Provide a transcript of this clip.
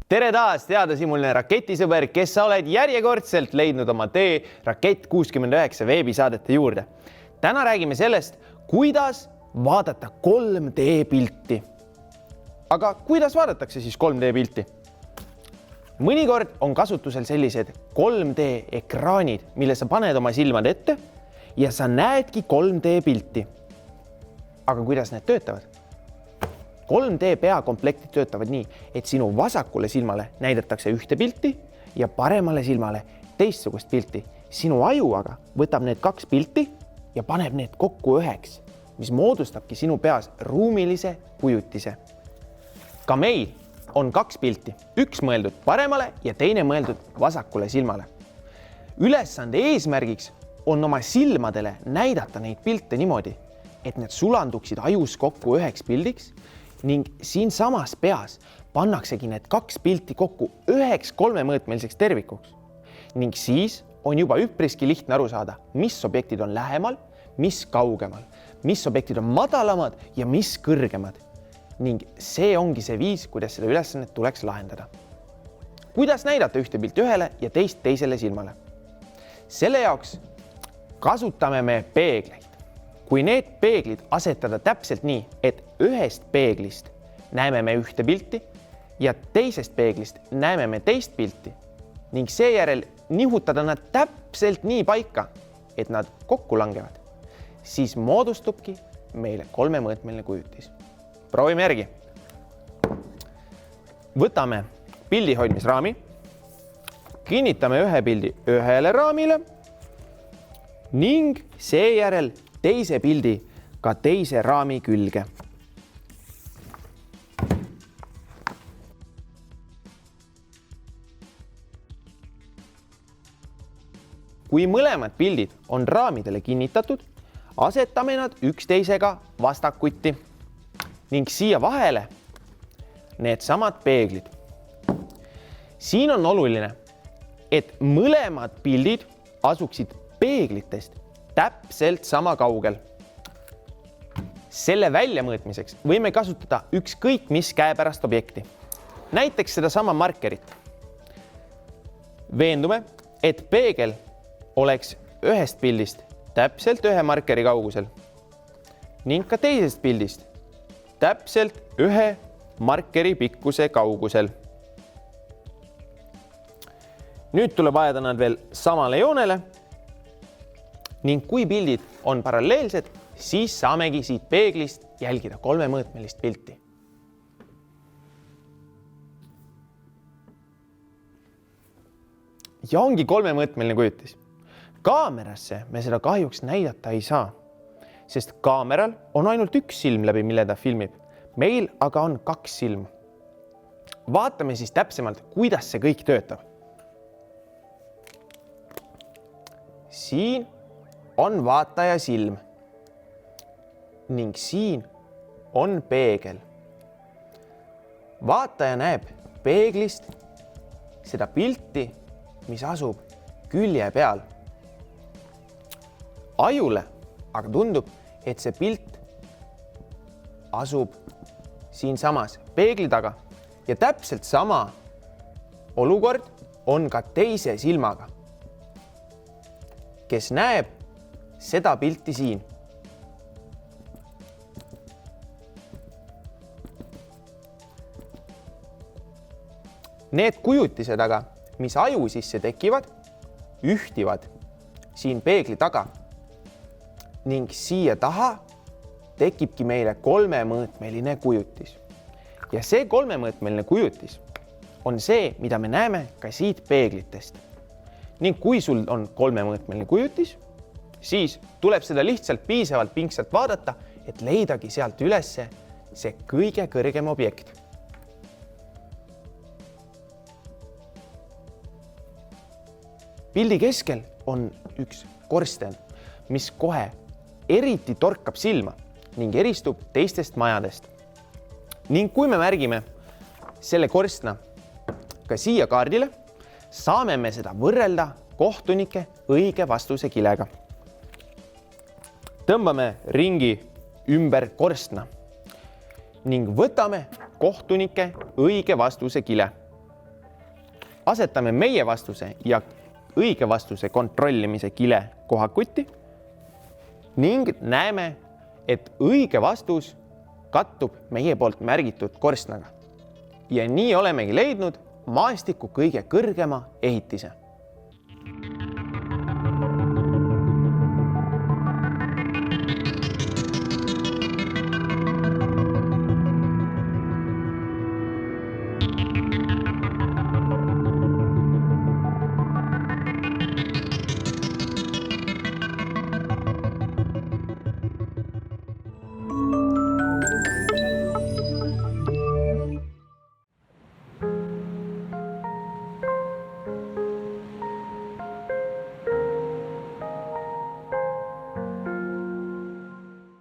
Tere taas, teadasimuline raketisõber, kes sa oled järjekordselt leidnud oma tee Rakett 69 veebisaadete juurde. Täna räägime sellest, kuidas vaadata 3D pilti. Aga kuidas vaadatakse siis 3D pilti? Mõnikord on kasutusel sellised 3D ekraanid, mille sa paned oma silmad ette ja sa näedki 3D pilti. Aga kuidas need töötavad? 3D peakomplektid töötavad nii, et sinu vasakule silmale näidatakse ühte pilti ja paremale silmale teistsugust pilti. Sinu aju aga võtab need kaks pilti ja paneb need kokku üheks, mis moodustabki sinu peas ruumilise kujutise. Ka meil on kaks pilti, üks mõeldud paremale ja teine mõeldud vasakule silmale. Ülesande eesmärgiks on oma silmadele näidata neid pilte niimoodi, et need sulanduksid ajus kokku üheks pildiks ning siin samas peas pannaksegi need kaks pilti kokku üheks kolmemõõtmeliseks tervikuks. Ning siis on juba üpriski lihtne aru saada, mis objektid on lähemal, mis kaugemal, mis objektid on madalamad ja mis kõrgemad. Ning see ongi see viis, kuidas seda ülesannet tuleks lahendada. Kuidas näidata ühte pilti ühele ja teist teisele silmale? Selle jaoks kasutame me peegleid. Kui need peeglid asetada täpselt nii, et ühest peeglist näeme me ühte pilti ja teisest peeglist näeme me teist pilti ning seejärel nihutada nad täpselt nii paika, et nad kokku langevad, siis moodustubki meile kolmemõõtmeline kujutis. Proovime järgi. Võtame pildihoidmisraami, kinnitame ühe pildi ühele raamile ning seejärel teise pildi ka teise raami külge. Kui mõlemad pildid on raamidele kinnitatud, asetame nad üksteisega vastakuti ning siia vahele need samad peeglid. Siin on oluline, et mõlemad pildid asuksid peeglitest täpselt sama kaugel. Selle väljamõõtmiseks võime kasutada ükskõik mis käepärast objekti. Näiteks seda sama markerit. Veendume, et peegel oleks ühest pildist täpselt ühe markeri kaugusel ning ka teisest pildist täpselt ühe markeri pikkuse kaugusel. Nüüd tuleb ajada nad veel samale joonele ning kui pildid on paralleelsed, siis saamegi siit peeglist jälgida kolmemõõtmelist pilti. Ja ongi kolmemõõtmeline kujutis. Kaamerasse me seda kahjuks näidata ei saa, sest kaameral on ainult üks silm läbi, mille ta filmib. Meil aga on kaks silma. Vaatame siis täpsemalt, kuidas see kõik töötab. Siin on vaataja silm ning siin on peegel. Vaataja näeb peeglist seda pilti, mis asub külje peal. Ajule aga tundub, et see pilt asub siin samas peegli taga ja täpselt sama olukord on ka teise silmaga, kes näeb seda pilti siin. Need kujutised aga, mis aju sisse tekivad, ühtivad siin peegli taga ning siia taha tekibki meile kolmemõõtmeline kujutis. Ja see kolmemõõtmeline kujutis on see, mida me näeme ka siit peeglitest. Ning kui sul on kolmemõõtmeline kujutis, siis tuleb seda lihtsalt piisavalt pingsalt vaadata, et leidagi sealt ülesse see kõige kõrgem objekt. Pildi keskel on üks korsten, mis kohe eriti torkab silma ning eristub teistest majadest. Ning kui me märgime selle korstna ka siia kaardile, saame me seda võrrelda kohtunike õige vastuse kilega. Tõmbame ringi ümber korstna ning võtame kohtunike õige vastuse kile. asetame meie vastuse ja õige vastuse kontrollimise kile kohakutti ning näeme, et õige vastus kattub meie poolt märgitud korstnaga. Ja nii olemegi leidnud maastiku kõige kõrgema ehitise.